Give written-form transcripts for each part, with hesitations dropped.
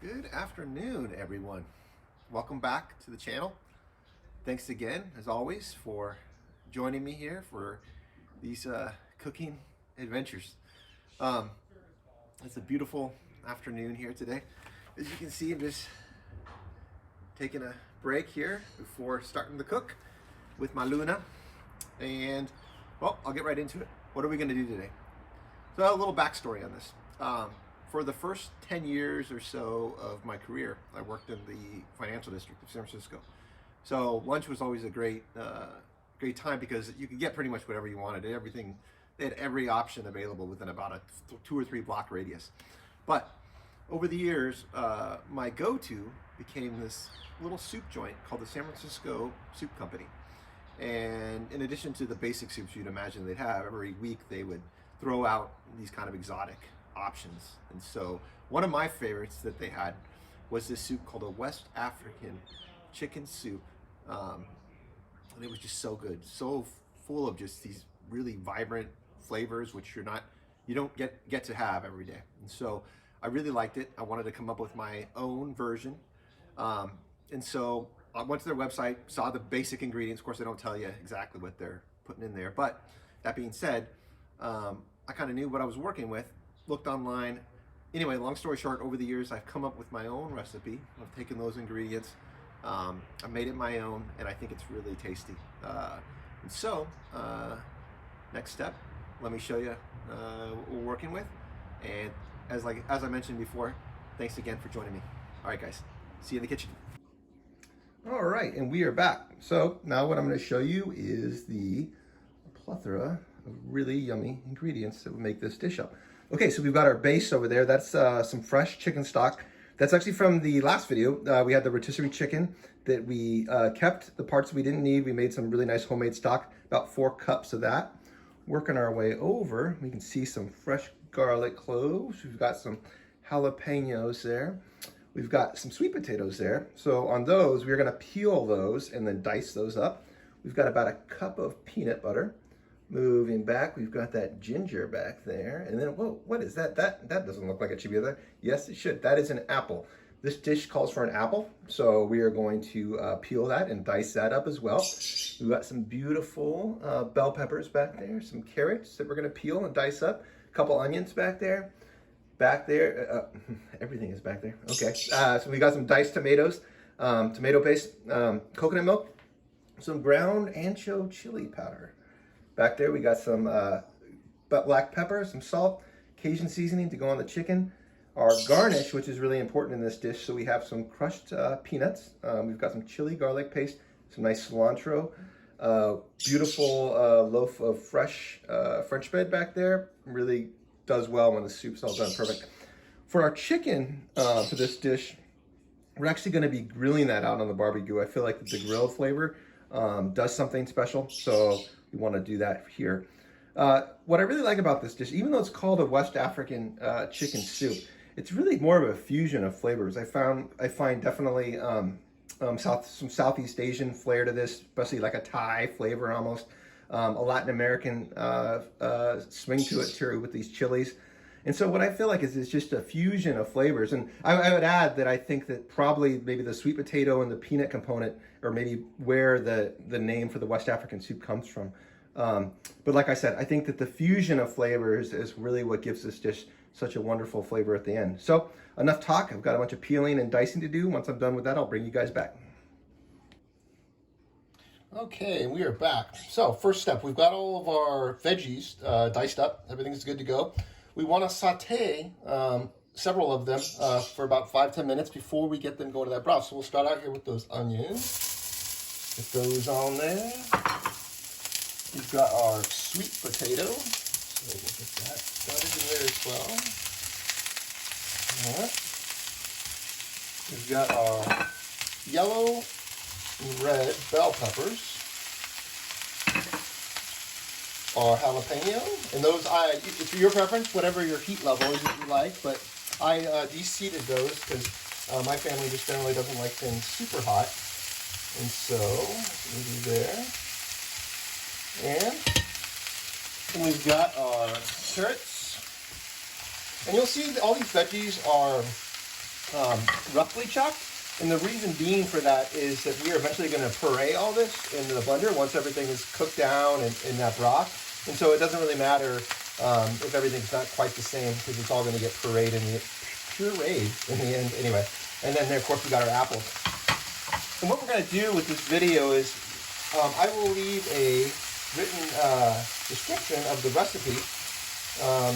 Good afternoon, everyone. Welcome back to the channel. Thanks again, as always, for joining me here for these cooking adventures. It's a beautiful afternoon here today. As you can see, I'm just taking a break here before starting to cook with my Luna. And, well, I'll get right into it. What are we going to do today? So, a little backstory on this. For the first 10 years or so of my career, I worked in the financial district of San Francisco. So lunch was always a great time because you could get pretty much whatever you wanted. They had every option available within about a 2 or 3 block radius. But over the years, my go-to became this little soup joint called the San Francisco Soup Company. And in addition to the basic soups you'd imagine they'd have, every week they would throw out these kind of exotic options. And so one of my favorites that they had was this soup called a West African chicken soup. And it was just so good, so full of just these really vibrant flavors, which you don't get to have every day. And so I really liked it. I wanted to come up with my own version. And so I went to their website, saw the basic ingredients. Of course, they don't tell you exactly what they're putting in there. But that being said, I kind of knew what I was working with, looked online. Anyway, long story short, over the years, I've come up with my own recipe. I've taken those ingredients, I made it my own, and I think it's really tasty. And so, next step, let me show you what we're working with. And as I mentioned before, thanks again for joining me. All right, guys, see you in the kitchen. All right, and we are back. So now what I'm going to show you is the plethora of really yummy ingredients that will make this dish up. Okay, so we've got our base over there. That's some fresh chicken stock. That's actually from the last video. We had the rotisserie chicken that we kept the parts we didn't need. We made some really nice homemade stock, about 4 cups of that. Working our way over, we can see some fresh garlic cloves. We've got some jalapenos there. We've got some sweet potatoes there. So on those, we're gonna peel those and then dice those up. We've got about 1 cup of peanut butter. Moving back, we've got that ginger back there. And then, whoa, what is that? That doesn't look like it should be there. Yes, it should. That is an apple. This dish calls for an apple, so we are going to peel that and dice that up as well. We've got some beautiful bell peppers back there, some carrots that we're going to peel and dice up, a couple onions back there. Everything is back there. Okay, so we got some diced tomatoes, tomato paste, coconut milk, some ground ancho chili powder. Back there we got some black pepper, some salt, Cajun seasoning to go on the chicken. Our garnish, which is really important in this dish, so we have some crushed peanuts. We've got some chili garlic paste, some nice cilantro, beautiful loaf of fresh French bread back there. Really does well when the soup's all done, perfect. For our chicken for this dish, we're actually gonna be grilling that out on the barbecue. I feel like the grilled flavor does something special, so we want to do that here. What I really like about this dish, even though it's called a West African chicken soup, it's really more of a fusion of flavors. I find definitely some Southeast Asian flair to this, especially like a Thai flavor almost, a Latin American swing to it too with these chilies. And so what I feel like is it's just a fusion of flavors. And I would add that I think that probably maybe the sweet potato and the peanut component, or maybe where the name for the West African soup comes from. But like I said, I think that the fusion of flavors is really what gives this dish such a wonderful flavor at the end. So enough talk. I've got a bunch of peeling and dicing to do. Once I'm done with that, I'll bring you guys back. Okay, we are back. So first step, we've got all of our veggies diced up. Everything's good to go. We want to saute several of them for about 5-10 minutes before we get them going to that broth. So we'll start out here with those onions. Get those on there. We've got our sweet potato. So we'll get that started in there as well. All right. We've got our yellow and red bell peppers. Our jalapeno, and those it's your preference, whatever your heat level is that you like, but I de-seeded those because my family just generally doesn't like things super hot, and so we'll do there. And we've got our carrots, and you'll see that all these veggies are roughly chopped. And the reason being for that is that we are eventually going to puree all this in the blender once everything is cooked down in that broth. And so it doesn't really matter if everything's not quite the same, because it's all going to get pureed in the end anyway. And then of course we got our apples. And what we're going to do with this video is I will leave a written description of the recipe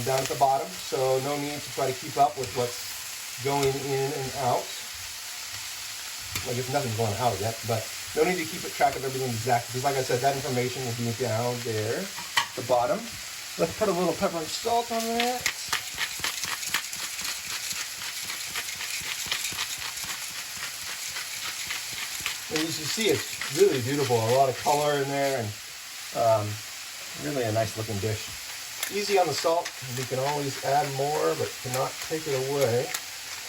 down at the bottom, so no need to try to keep up with what's going in and out. I guess nothing's going out yet, but no need to keep track of everything exactly, because like I said, that information will be down there at the bottom. Let's put a little pepper and salt on that. And as you see, it's really beautiful. A lot of color in there, and really a nice looking dish. Easy on the salt. We can always add more, but cannot take it away.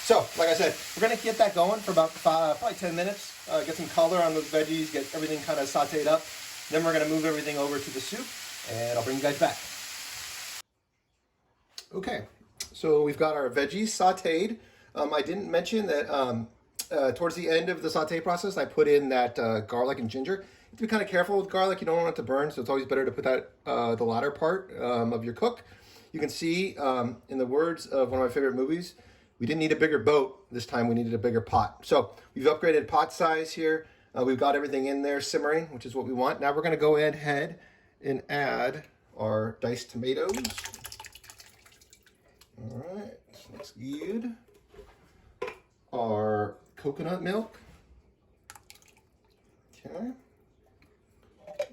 So, like I said, we're going to get that going for about probably 10 minutes. Get some color on those veggies, get everything kind of sauteed up. Then we're going to move everything over to the soup, and I'll bring you guys back. Okay, so we've got our veggies sauteed. I didn't mention that towards the end of the saute process, I put in that garlic and ginger. You have to be kind of careful with garlic. You don't want it to burn, so it's always better to put that the latter part of your cook. You can see in the words of one of my favorite movies, we didn't need a bigger boat this time, we needed a bigger pot. So we've upgraded pot size here. We've got everything in there simmering, which is what we want. Now we're going to go ahead and add our diced tomatoes. All right, looks good. Our coconut milk. Okay,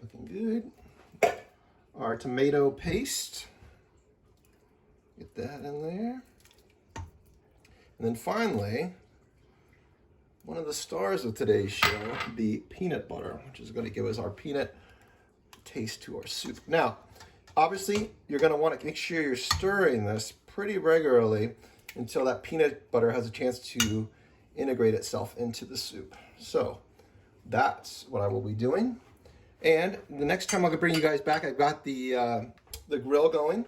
looking good. Our tomato paste. Get that in there. And then finally, one of the stars of today's show, the peanut butter, which is going to give us our peanut taste to our soup. Now, obviously, you're going to want to make sure you're stirring this pretty regularly until that peanut butter has a chance to integrate itself into the soup. So that's what I will be doing. And the next time I'll bring you guys back, I've got the grill going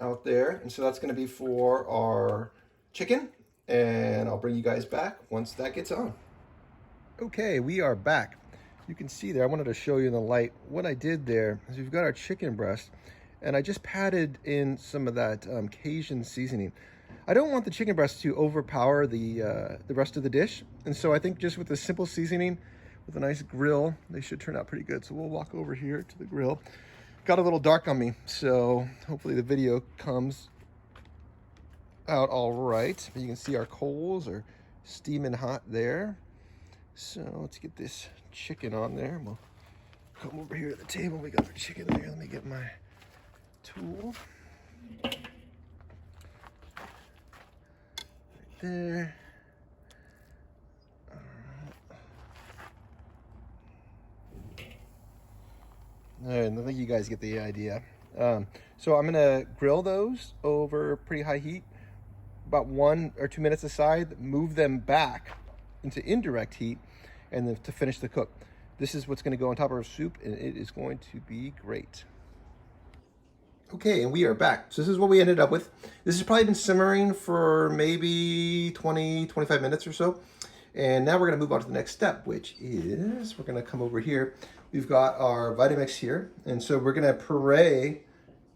out there. And so that's going to be for our chicken. And I'll bring you guys back once that gets on. Okay, we are back. You can see there, I wanted to show you in the light. What I did there is we've got our chicken breast, and I just patted in some of that Cajun seasoning. I don't want the chicken breast to overpower the rest of the dish, and so I think just with the simple seasoning, with a nice grill, they should turn out pretty good. So we'll walk over here to the grill. Got a little dark on me, so hopefully the video comes out all right. You can see our coals are steaming hot there. So let's get this chicken on there. We'll come over here at the table. We got our chicken there. Let me get my tool. Right there. All right, I think you guys get the idea. So I'm gonna grill those over pretty high heat, about 1 or 2 minutes aside, move them back into indirect heat, and then to finish the cook. This is what's going to go on top of our soup, and it is going to be great. Okay, and we are back. So this is what we ended up with. This has probably been simmering for maybe 20, 25 minutes or so. And now we're going to move on to the next step, which is we're going to come over here. We've got our Vitamix here, and so we're going to puree.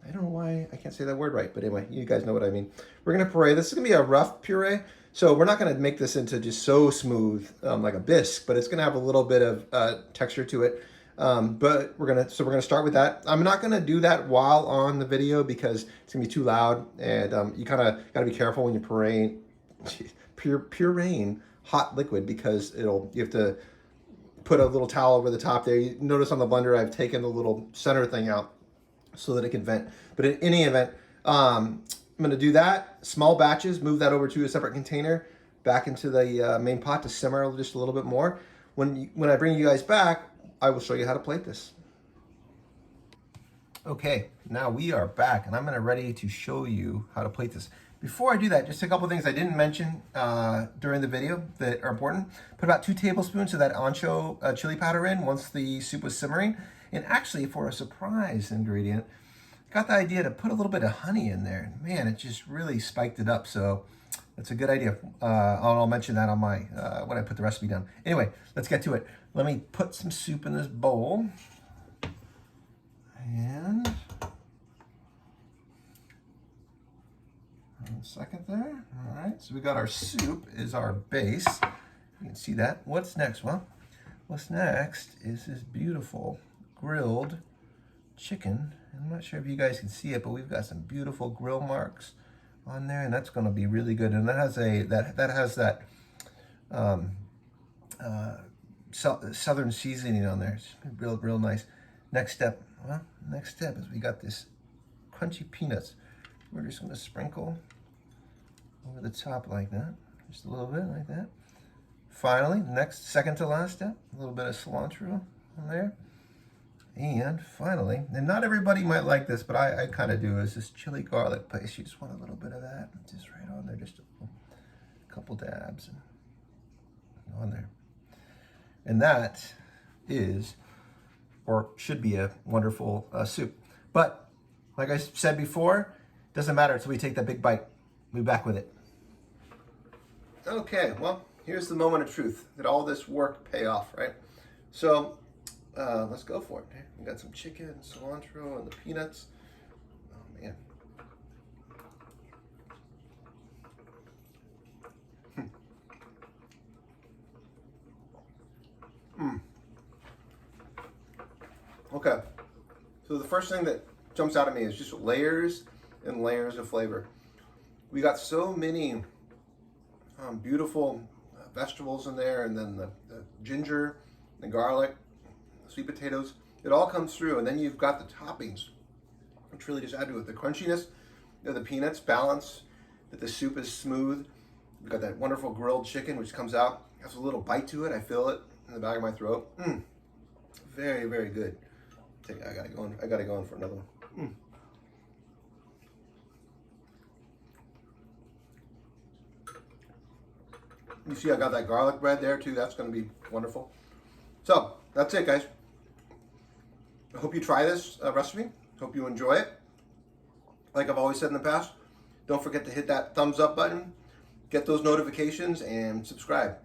I don't know why I can't say that word right, but anyway, you guys know what I mean. We're going to puree. This is going to be a rough puree, so we're not going to make this into just so smooth like a bisque, but it's going to have a little bit of texture to it. But we're going to start with that. I'm not going to do that while on the video because it's going to be too loud, and you kind of got to be careful when you're pureeing hot liquid, because you have to put a little towel over the top there. You notice on the blender I've taken the little center thing out so that it can vent. But in any event, I'm going to do that, small batches, move that over to a separate container, back into the main pot to simmer just a little bit more. When I bring you guys back, I will show you how to plate this. Okay, now we are back, and I'm ready to show you how to plate this. Before I do that, just a couple things I didn't mention during the video that are important. Put about 2 tablespoons of that ancho chili powder in once the soup was simmering. And actually, for a surprise ingredient, got the idea to put a little bit of honey in there. Man, it just really spiked it up. So That's a good idea. I'll mention that on my when I put the recipe down. Anyway, let's get to it. Let me put some soup in this bowl. And a second there. All right, so we got our soup is our base. You can see that. What's next? Well, what's next is this beautiful grilled chicken. I'm not sure if you guys can see it, but we've got some beautiful grill marks on there, and that's going to be really good. And that has that southern seasoning on there. It's real nice. Next step is we got this crunchy peanuts. We're just going to sprinkle over the top like that, just a little bit like that. Finally, second to last step, a little bit of cilantro on there. And finally, and not everybody might like this, but I kind of do, is this chili garlic paste. You just want a little bit of that, just right on there, just a couple dabs on there. And that is, or should be, a wonderful soup. But like I said before, doesn't matter until we take that big bite. We'll be back with it. Okay, well, here's the moment of truth. Did all this work pay off, right? So let's go for it. We got some chicken, cilantro, and the peanuts. Oh man. Okay, so the first thing that jumps out at me is just layers and layers of flavor. We got so many beautiful vegetables in there, and then the ginger, the garlic, the sweet potatoes. It all comes through, and then you've got the toppings, which really just add to it. The crunchiness of the peanuts balance that the soup is smooth. We've got that wonderful grilled chicken, which comes out, has a little bite to it. I feel it in the back of my throat. Very, very good. I gotta go in for another one. You see I got that garlic bread there too. That's going to be wonderful. So that's it, guys. I hope you try this recipe. Hope you enjoy it. Like I've always said in the past, don't forget to hit that thumbs up button, get those notifications, and subscribe.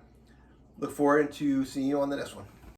Look forward to seeing you on the next one.